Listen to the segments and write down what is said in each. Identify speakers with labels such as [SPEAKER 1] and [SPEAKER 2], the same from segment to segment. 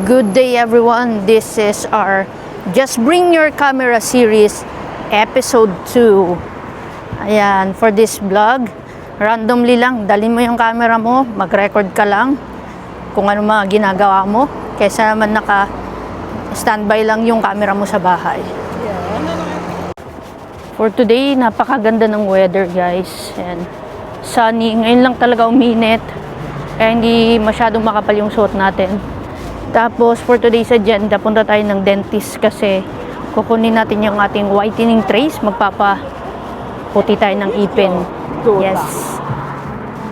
[SPEAKER 1] Good day everyone, this is our Just Bring Your Camera series episode 2. Ayan, for this vlog, randomly lang, dalhin mo yung camera mo, mag-record ka lang kung ano mga ginagawa mo, kaysa naman naka-standby lang yung camera mo sa bahay. For today, napakaganda ng weather guys. Ayan, sunny, ngayon lang talaga uminit, kaya hindi masyadong makapal yung suot natin. Tapos, for today's agenda, punta tayo ng dentist kasi kukunin natin yung ating whitening trays. Magpapaputi tayo ng ipin. Yes.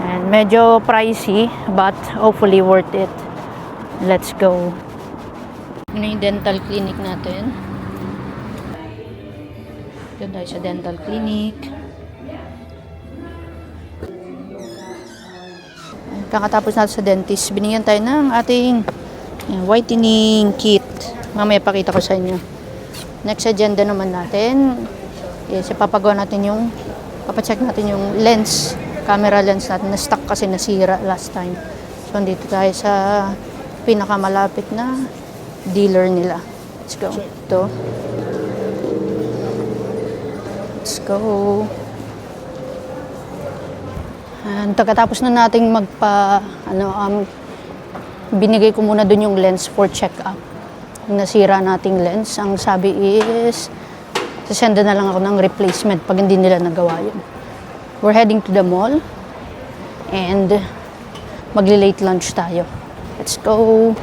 [SPEAKER 1] And medyo pricey, but hopefully worth it. Let's go. Ito na yung dental clinic natin. Doon tayo sa dental clinic. Kakatapos natin sa dentist, binigyan tayo ng ating whitening kit. Mamaya pakita ko sa inyo. Next agenda naman natin is papagawa natin yung papacheck natin yung lens, camera lens natin. Na-stuck kasi nasira last time. So dito tayo sa pinakamalapit na dealer nila. Let's go. Ito. Let's go. And pagkatapos na nating binigay ko muna dun yung lens for check-up. Nasira nating lens. Ang sabi is, sasenda na lang ako ng replacement pag hindi nila nagawa yun. We're heading to the mall. And, magli-late lunch tayo. Let's go!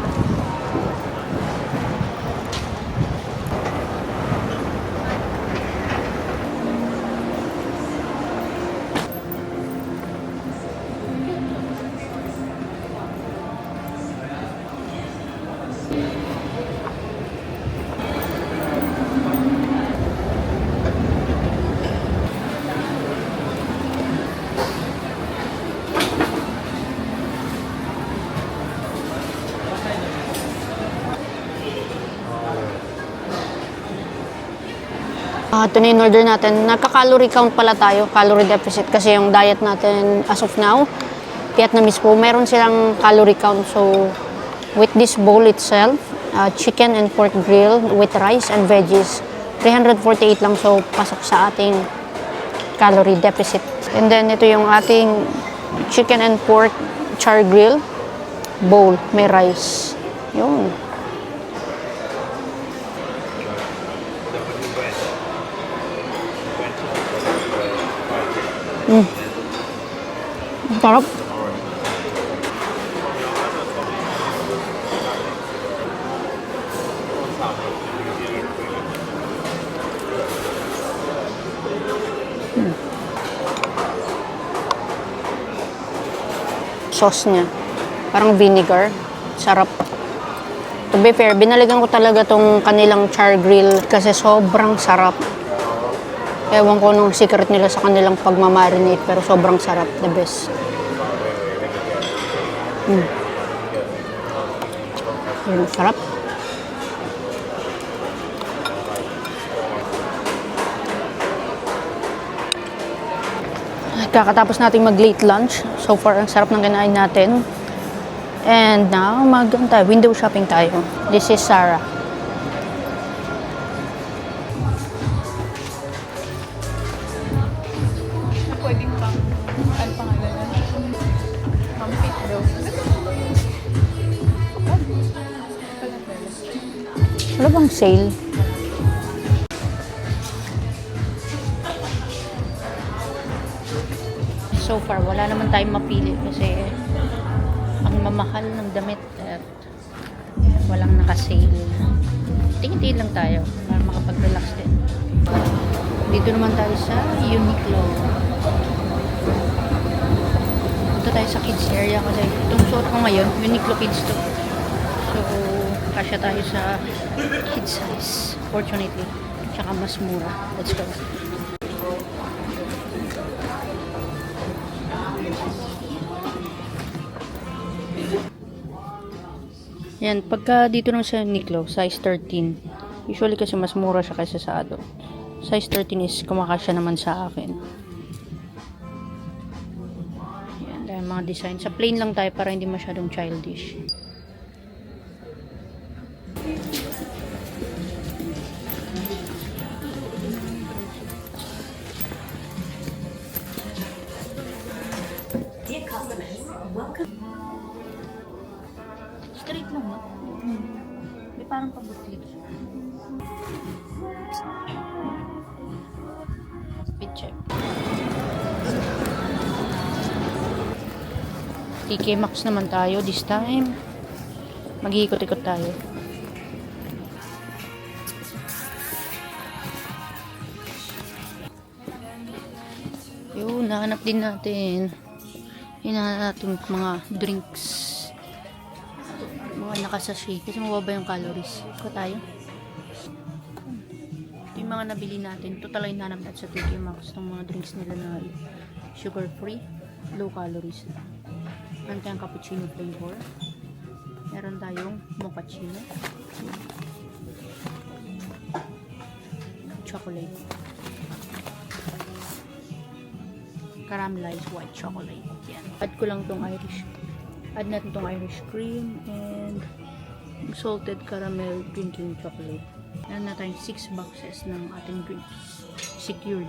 [SPEAKER 1] Ito na yung order natin. Nagka-calorie count pala tayo, calorie deficit kasi yung diet natin as of now, Vietnamese po, meron silang calorie count. So, with this bowl itself, chicken and pork grill with rice and veggies, 348 lang. So, pasok sa ating calorie deficit. And then, ito yung ating chicken and pork char grill bowl, may rice. Yun. Sarap. Sauce niya. Parang vinegar. Sarap. To be fair, binaligan ko talaga tong kanilang char grill kasi sobrang sarap. Ewan ko nung secret nila sa kanilang pagmamarinate, pero sobrang sarap. The best. Yun, sarap. Kakatapos nating mag-late lunch. So far, ang sarap ng kinain natin. And now, window shopping tayo. This is Sarah.
[SPEAKER 2] Pwedeng pang, ano pangalan na? Pang-fit daw.
[SPEAKER 1] Wala bang sale? So far, wala naman tayong mapili kasi ang mamahal ng damit at walang naka-sale. Tingin-tingin lang tayo para makapag-relax din. Dito naman tayo sa Uniqlo. Dito tayo sa kids area kasi itong suot ko ngayon, Uniqlo kids to. So, kasya tayo sa kids size, fortunately. Tsaka mas mura. Let's go. Yan, pagka dito naman sa Uniqlo, size 13. Usually kasi mas mura siya kaysa sa adult. Size 13 is kumakasya naman sa akin. Yan, dahil mga design. Sa plain lang tayo para hindi masyadong childish. Straight lang ba? May parang pabutlik. Speed check. TK Maxx naman tayo this time. Mag-iikot-ikot tayo. Yun, nahanap din natin. Hinahanap natin mga drinks. Mga nakasashi. Kasi mababa yung calories. Iko tayo. Ito yung mga nabili natin. Total ay nanap natin sa TK Maxx ng mga drinks nila na sugar free, low calories. Meron tayong cappuccino flavor. Meron tayong mochaccino. Chocolate. Caramelized white chocolate. Yan. Add ko lang tong Irish. Add natin tong Irish cream and salted caramel drinking chocolate. Meron na tayong 6 boxes ng ating drinks. Secured.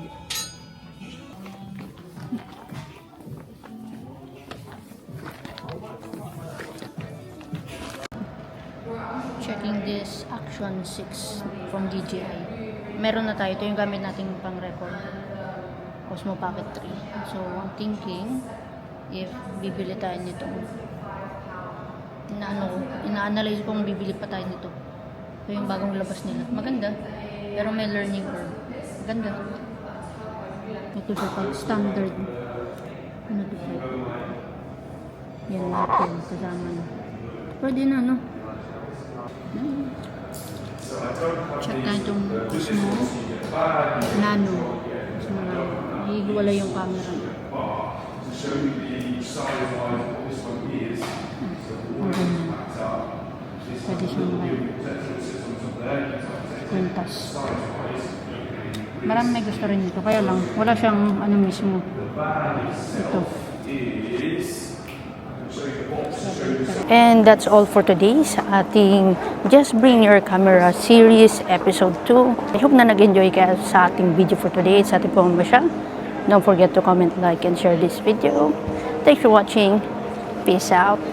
[SPEAKER 1] Checking this Action 6 from DJI. Meron na tayo. Ito yung gamit nating pang record. Osmo Pocket 3. So, I'm thinking if bibili tayo nito. Ina-analyze kung bibili pa tayo nito. Ito yung bagong labas nila. Maganda. Pero may learning curve. Maganda. Ito siya pag standard. Ano to siya? Yan natin. Kasama na. Pwede na, no? Check tayo itong Osmo Nano. Osmo Nano. Hihiwala yung camera. Ang ganyan. Pwede siyang kwintas. Marami may gusto rin ito. Kaya lang, wala siyang ano mismo. Ito. And that's all for today sa ating Just Bring Your Camera series episode 2. I hope na nag-enjoy ka sa ating video for today. Sa ating pamamasyal. Don't forget to comment, like, and share this video. Thanks for watching. Peace out.